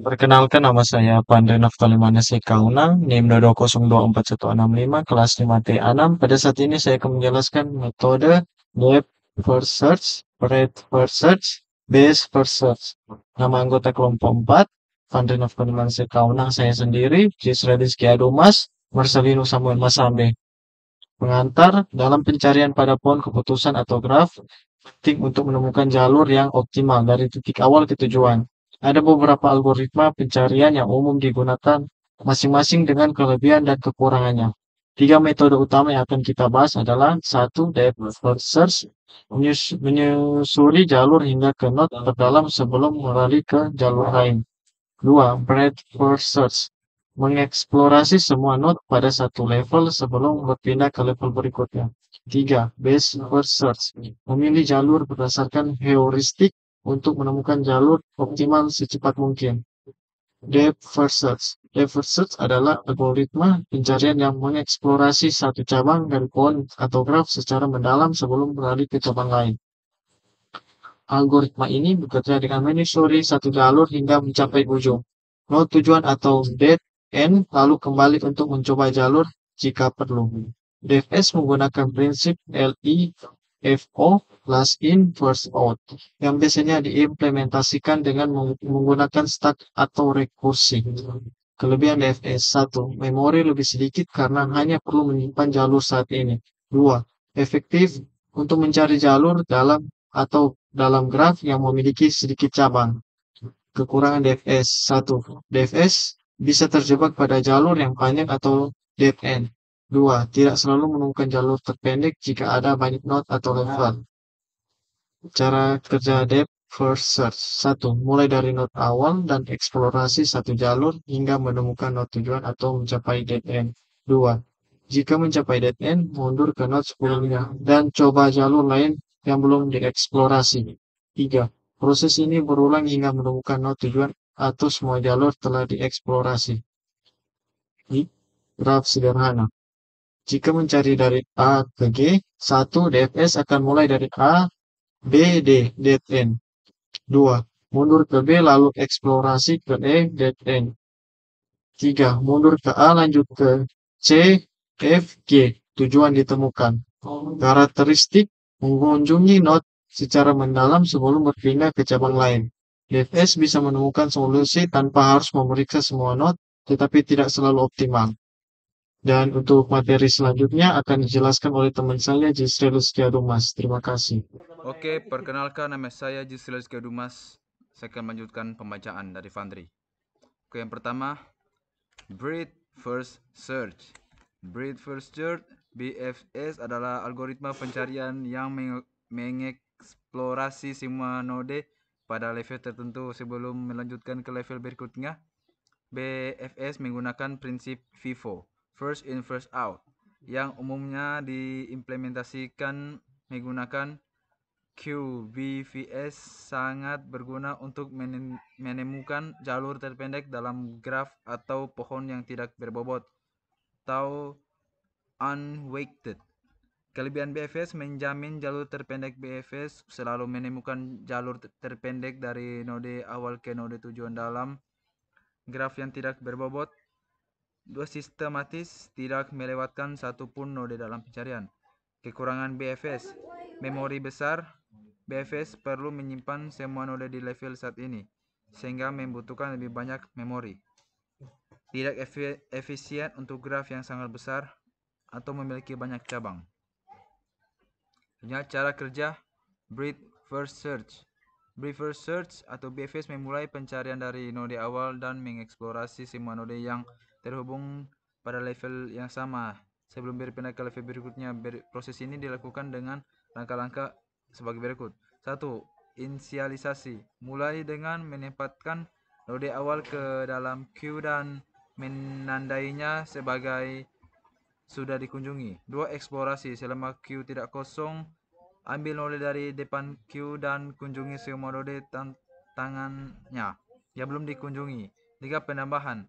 Perkenalkan, nama saya Pandre Naftali Manase Kaunang, NIM 220241165, kelas 5T6. Pada saat ini saya akan menjelaskan metode depth first search, breadth first search, base first search. Nama anggota kelompok 4, Pandre Naftali Manase Kaunang, saya sendiri, Jisra Rizky Adumas, Marcelino Samuel Masambe. Pengantar, dalam pencarian pada pohon keputusan atau graf, penting untuk menemukan jalur yang optimal dari titik awal ke tujuan. Ada beberapa algoritma pencarian yang umum digunakan, masing-masing dengan kelebihan dan kekurangannya. Tiga metode utama yang akan kita bahas adalah: satu, depth first search, menyusuri jalur hingga ke node terdalam sebelum beralih ke jalur lain. Dua, breadth first search, mengeksplorasi semua node pada satu level sebelum berpindah ke level berikutnya. Tiga, base first search, memilih jalur berdasarkan heuristik untuk menemukan jalur optimal secepat mungkin. Depth first search. Depth first search adalah algoritma pencarian yang mengeksplorasi satu cabang dari pohon atau graf secara mendalam sebelum beralih ke cabang lain. Algoritma ini bekerja dengan menyusuri satu jalur hingga mencapai ujung node tujuan atau dead end, lalu kembali untuk mencoba jalur jika perlu. DFS menggunakan prinsip LIFO, last in first out, yang biasanya diimplementasikan dengan menggunakan stack atau rekursi. Kelebihan DFS: 1. Memori lebih sedikit karena hanya perlu menyimpan jalur saat ini. 2. Efektif untuk mencari jalur dalam atau dalam graf yang memiliki sedikit cabang. Kekurangan DFS: 1. DFS bisa terjebak pada jalur yang panjang atau dead end. 2. Tidak selalu menemukan jalur terpendek jika ada banyak node atau level. Cara kerja depth first search: 1. Mulai dari node awal dan eksplorasi satu jalur hingga menemukan node tujuan atau mencapai dead end. 2. Jika mencapai dead end, mundur ke node sebelumnya dan coba jalur lain yang belum dieksplorasi. 3. Proses ini berulang hingga menemukan node tujuan atau semua jalur telah dieksplorasi. Graf sederhana. Jika mencari dari A ke G, 1. DFS akan mulai dari A, B, D, dead end. 2. Mundur ke B lalu eksplorasi ke E, dead end. 3. Mundur ke A lanjut ke C, F, G, tujuan ditemukan. Karakteristik: mengunjungi node secara mendalam sebelum berpindah ke cabang lain. DFS bisa menemukan solusi tanpa harus memeriksa semua node, tetapi tidak selalu optimal. Dan untuk materi selanjutnya akan dijelaskan oleh teman saya, Jisrelus Kiadumas. Terima kasih. Oke, perkenalkan nama saya Jisriel Dumas. Saya akan melanjutkan pembacaan dari Vandri. Oke, yang pertama, Breadth First Search. Breadth First Search (BFS) adalah algoritma pencarian yang mengeksplorasi semua node pada level tertentu sebelum melanjutkan ke level berikutnya. BFS menggunakan prinsip FIFO, First In First Out, yang umumnya diimplementasikan menggunakan QBVS. Sangat berguna untuk menemukan jalur terpendek dalam graf atau pohon yang tidak berbobot atau unweighted. Kelebihan BFS: menjamin jalur terpendek. BFS selalu menemukan jalur terpendek dari node awal ke node tujuan dalam graf yang tidak berbobot. 2. Sistematis, tidak melewatkan satupun node dalam pencarian. Kekurangan BFS: memori besar. BFS perlu menyimpan semua node di level saat ini, sehingga membutuhkan lebih banyak memori. Tidak efisien untuk graf yang sangat besar atau memiliki banyak cabang. Cara kerja Breadth First Search. Breadth First Search atau BFS memulai pencarian dari node awal dan mengeksplorasi semua node yang terhubung pada level yang sama sebelum berpindah ke level berikutnya. Proses ini dilakukan dengan langkah-langkah sebagai berikut. 1. Inisialisasi. Mulai dengan menempatkan node awal ke dalam queue dan menandainya sebagai sudah dikunjungi. 2. Eksplorasi. Selama queue tidak kosong, ambil node dari depan queue dan kunjungi semua node tangannya yang belum dikunjungi. 3. Penambahan.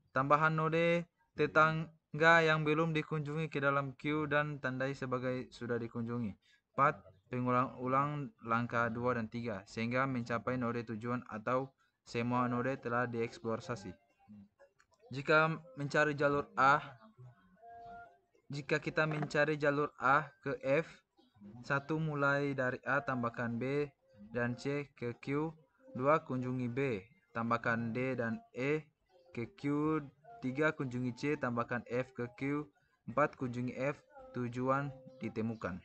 Tambahan node tetangga yang belum dikunjungi ke dalam queue dan tandai sebagai sudah dikunjungi. 4. Pengulang-ulang langkah 2 dan 3 sehingga mencapai node tujuan atau semua node telah dieksplorasi. Jika kita mencari jalur A ke F, 1 mulai dari A tambahkan B dan C ke Q, 2 kunjungi B, tambahkan D dan E ke Q, 3 kunjungi C, tambahkan F ke Q, 4 kunjungi F, tujuan ditemukan.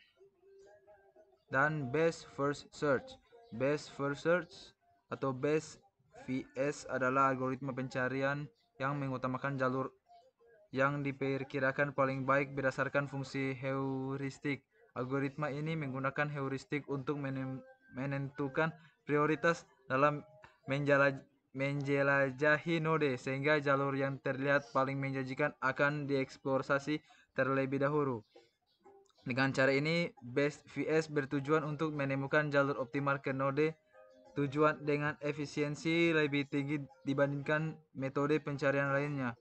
Dan best first search. Best first search atau best VS adalah algoritma pencarian yang mengutamakan jalur yang diperkirakan paling baik berdasarkan fungsi heuristik. Algoritma ini menggunakan heuristik untuk menentukan prioritas dalam menjelajahi node, sehingga jalur yang terlihat paling menjanjikan akan dieksplorasi terlebih dahulu. Dengan cara ini, Best VS bertujuan untuk menemukan jalur optimal ke node tujuan dengan efisiensi lebih tinggi dibandingkan metode pencarian lainnya.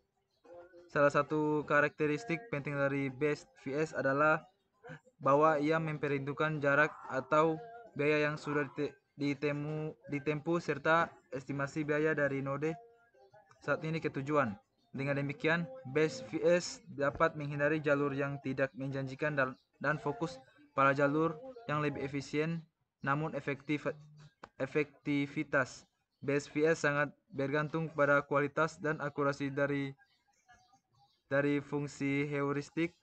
Salah satu karakteristik penting dari Best VS adalah bahwa ia memperhitungkan jarak atau biaya yang sudah ditempuh serta estimasi biaya dari node saat ini ke tujuan. Dengan demikian, Best VS dapat menghindari jalur yang tidak menjanjikan dan fokus pada jalur yang lebih efisien namun efektivitas Best VS sangat bergantung pada kualitas dan akurasi dari fungsi heuristik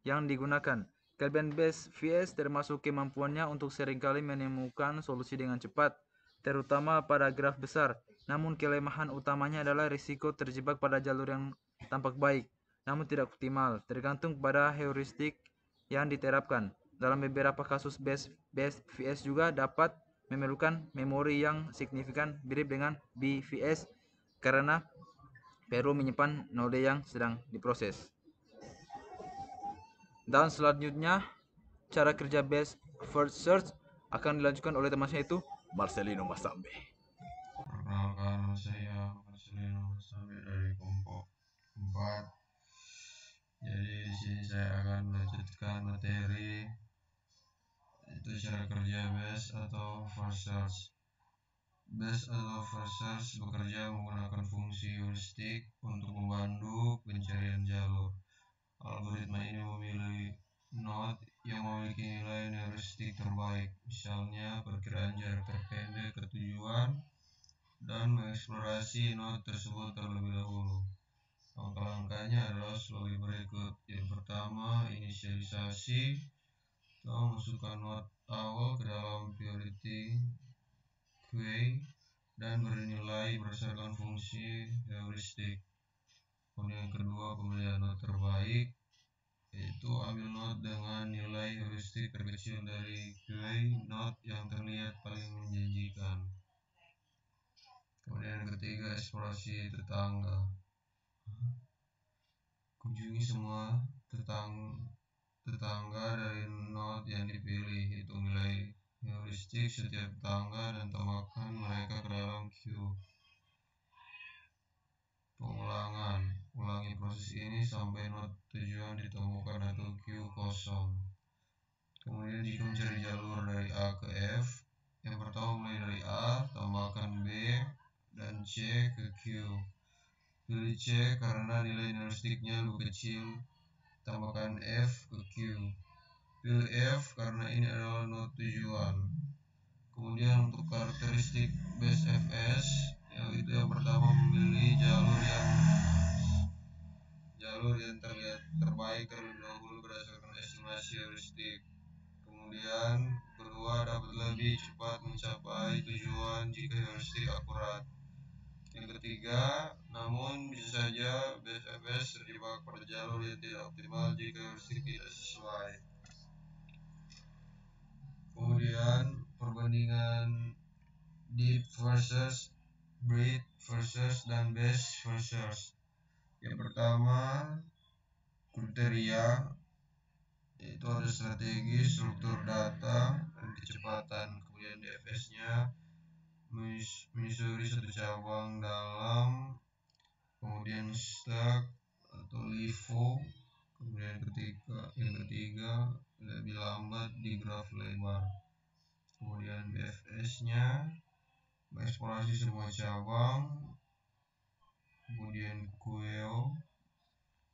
yang digunakan. Kelebihan Best VS termasuk kemampuannya untuk seringkali menemukan solusi dengan cepat, terutama pada graf besar. Namun kelemahan utamanya adalah risiko terjebak pada jalur yang tampak baik, namun tidak optimal, tergantung pada heuristik yang diterapkan. Dalam beberapa kasus Best VS juga dapat memerlukan memori yang signifikan mirip dengan BVS karena perlu menyimpan node yang sedang diproses. Dan selanjutnya, cara kerja best first search akan dilanjutkan oleh teman saya itu Marcelino Masambe. Perkenalkan, saya Marcelino Masambe dari kelompok 4. Jadi di sini saya akan melanjutkan materi itu cara kerja best atau first search. Best atau first search bekerja menggunakan fungsi heuristik untuk membantu pencarian jalur. Algoritma ini memilih node yang memiliki nilai heuristik terbaik, misalnya perkiraan jarak terpendek ke tujuan, dan mengeksplorasi node tersebut terlebih dahulu. Langkah-langkahnya adalah sebagai berikut. Yang pertama, inisialisasi atau masukkan node awal ke dalam priority queue dan bernilai berdasarkan fungsi heuristik. Kemudian yang kedua, pemilihan node terbaik, yaitu ambil node dengan nilai heuristik terkecil dari queue node yang terlihat paling menjanjikan. Kemudian yang ketiga, eksplorasi tetangga. Kunjungi semua tetangga dari node yang dipilih, hitung nilai heuristik setiap tetangga dan tambahkan mereka ke dalam queue. Pengulangan, ulangi proses ini sampai node tujuan ditemukan atau queue kosong. Kemudian jika mencari jalur dari A ke F, yang pertama mulai dari A, tambahkan B dan C ke Q. Pilih C karena nilai heuristiknya lebih kecil, tambahkan F ke Q. Pilih F karena ini adalah node tujuan. Kemudian untuk karakteristik base FS, yaitu yang pertama memilih jalur yang terlihat terbaik terlebih dahulu berdasarkan estimasi heuristik. Kemudian kedua, dapat lebih cepat mencapai tujuan jika heuristik akurat. Yang ketiga, namun bisa saja BFS terjebak pada jalur yang tidak optimal jika heuristik tidak sesuai. Kemudian perbandingan deep versus breadth versus dan best versus. Yang pertama, kriteria, yaitu ada strategi, struktur data, dan kecepatan. Kemudian DFS-nya menyusuri satu cabang dalam, kemudian stack atau LIFO. Kemudian yang ketiga lebih lambat di graf lebar. Kemudian BFS-nya mengeksplorasi semua cabang, kemudian QEO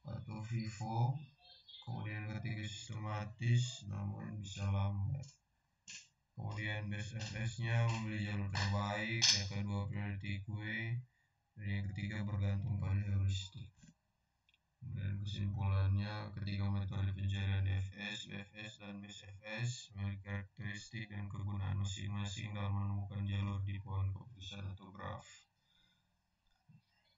atau FIFO, kemudian ketiga sistematis namun bisa lambat. Kemudian best FS-nya memilih jalur terbaik, yang kedua priority queue, dan yang ketiga bergantung pada heuristik. Kemudian kesimpulannya, ketiga metode pencarian DFS, BFS, dan best FS memiliki karakteristik dan kegunaan masing-masing dalam menemukan jalur di pohon keputusan atau graf.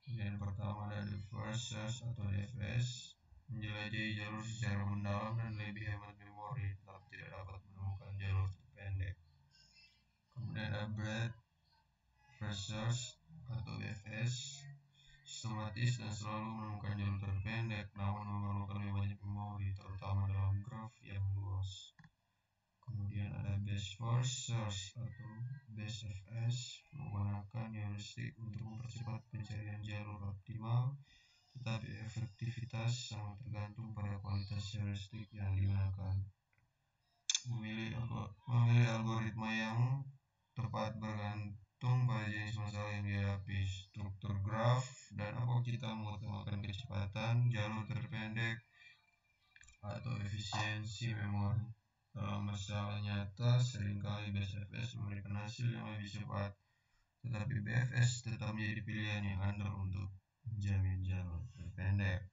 Kemudian pertama ada the first search atau DFS, menjelajahi jalur secara mendalam dan lebih hemat memori, tetapi tidak dapat menemukan jalur terpendek. Kemudian ada breadth first search atau BFS, sistematis dan selalu menemukan jalur terpendek, namun memerlukan lebih banyak memori, terutama dalam graf yang luas. Kemudian ada best first search atau best FS, menggunakan heuristik untuk mempercepat pencarian jalur optimal, tetapi efektivitas sangat tergantung pada kualitas heuristik yang digunakan. Memilih algoritma yang tepat bergantung pada jenis masalah yang dihadapi, struktur graf, dan apakah kita mengutamakan kecepatan, jalur terpendek, atau efisiensi memori. Dalam masalah nyata, seringkali best FS memberikan hasil yang lebih cepat, tetapi BFS tetap menjadi pilihan yang andal untuk menjamin jalur terpendek.